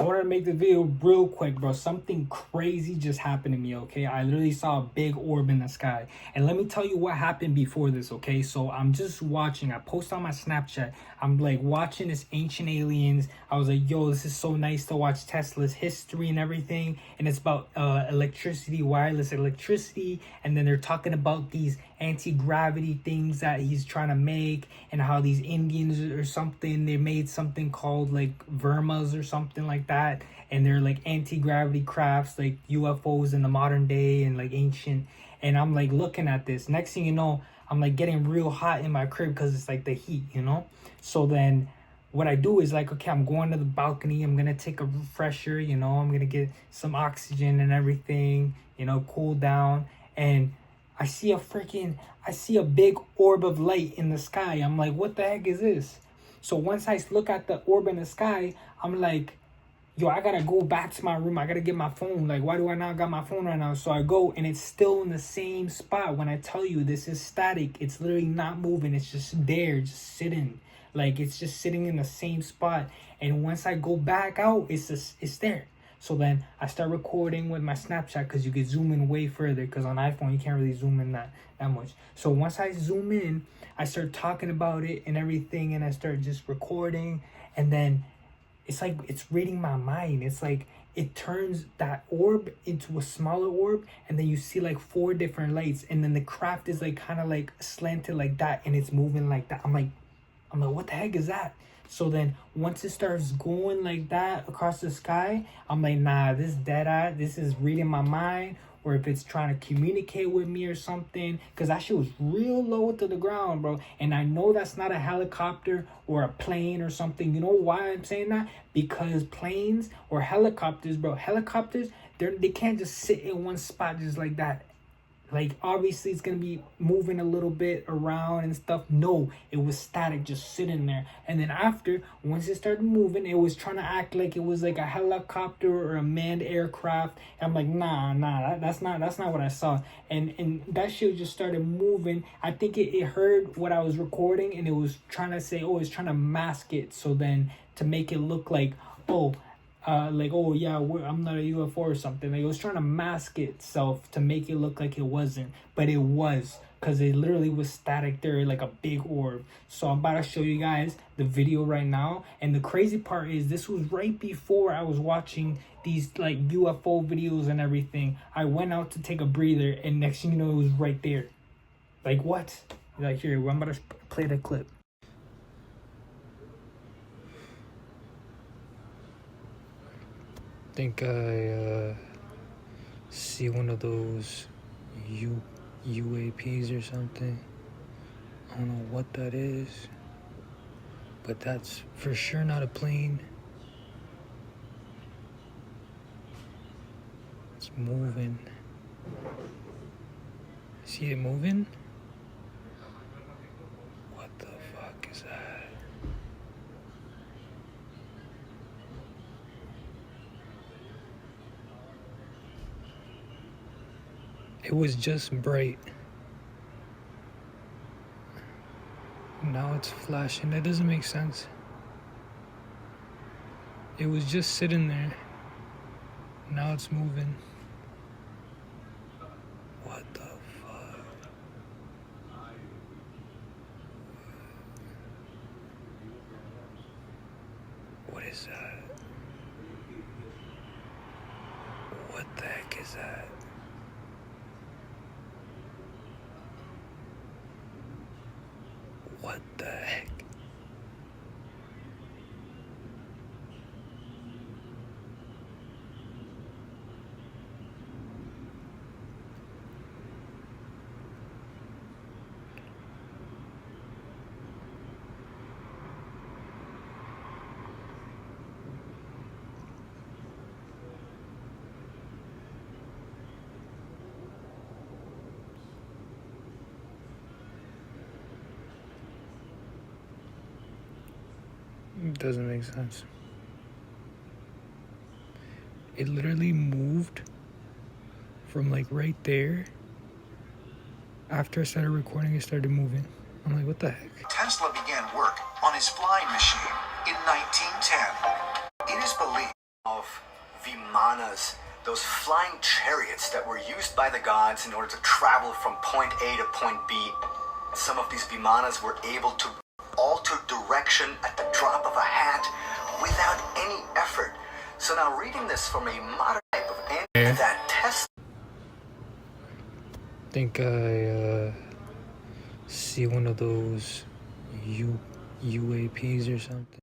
wanted to make the video real quick, bro. Something crazy just happened to me, okay? I literally saw a big orb in the sky. And let me tell you what happened before this, okay? So I'm just watching. I post on my Snapchat. I'm like watching this Ancient Aliens. I was like, yo, this is so nice to watch Tesla's history and everything. And it's about electricity, wireless electricity. And then they're talking about these anti-gravity things that he's trying to make, and how these Indians or something, they made something called like Vermas or something like that, and they're like anti-gravity crafts, like UFOs in the modern day and like ancient. And I'm like looking at this, next thing you know, I'm like getting real hot in my crib because it's like the heat, you know. So then what I do is like, okay, I'm going to the balcony, I'm gonna take a refresher, you know, I'm gonna get some oxygen and everything, you know, cool down. And I see a big orb of light in the sky. I'm like, what the heck is this? So once I look at the orb in the sky, I'm like, yo, I gotta go back to my room. I gotta get my phone. Like, why do I not got my phone right now? So I go, and it's still in the same spot. When I tell you this is static, it's literally not moving. It's just there, just sitting. Like, it's just sitting in the same spot. And once I go back out, it's there. So then I start recording with my Snapchat, because you can zoom in way further, because on iPhone you can't really zoom in that much. So once I zoom in, I start talking about it and everything, and I start just recording. And then it's like it's reading my mind. It's like it turns that orb into a smaller orb, and then you see like 4 different lights, and then the craft is like kind of like slanted like that, and it's moving like that. I'm like, what the heck is that? So then once it starts going like that across the sky, I'm like, nah, this is dead eye. This is reading my mind, or if it's trying to communicate with me or something. Because that shit was real low to the ground, bro. And I know that's not a helicopter or a plane or something. You know why I'm saying that? Because planes or helicopters, bro, they can't just sit in one spot just like that. Like, obviously it's gonna be moving a little bit around and stuff. No, it was static, just sitting there. And then after, once it started moving, it was trying to act like it was like a helicopter or a manned aircraft. And I'm like, nah, that's not what I saw. And that shit just started moving. I think it heard what I was recording, and it was trying to say, oh, it's trying to mask it, so then to make it look like, oh, like, oh yeah, I'm not a UFO or something. Like, it was trying to mask itself to make it look like it wasn't, but it was, because it literally was static there, like a big orb. So I'm about to show you guys the video right now. And the crazy part is, this was right before I was watching these like UFO videos and everything. I went out to take a breather, and next thing you know, it was right there. Like, what? Like, here, I'm about to play the clip. Think I see one of those UAPs or something. I don't know what that is, but that's for sure not a plane. It's moving. See it moving? What the fuck is that? It was just bright. Now it's flashing. That doesn't make sense. It was just sitting there. Now it's moving. What the fuck? What is that? What the heck is that? What the heck? It doesn't make sense. It literally moved from like right there. After I started recording, it started moving. I'm like, what the heck? Tesla began work on his flying machine in 1910. It is believed of Vimanas, those flying chariots that were used by the gods in order to travel from point A to point B. Some of these Vimanas were able to alter direction at the drop of a hat without any effort. So now reading this from a modern type of anime that tests... I think I see one of those UAPs or something.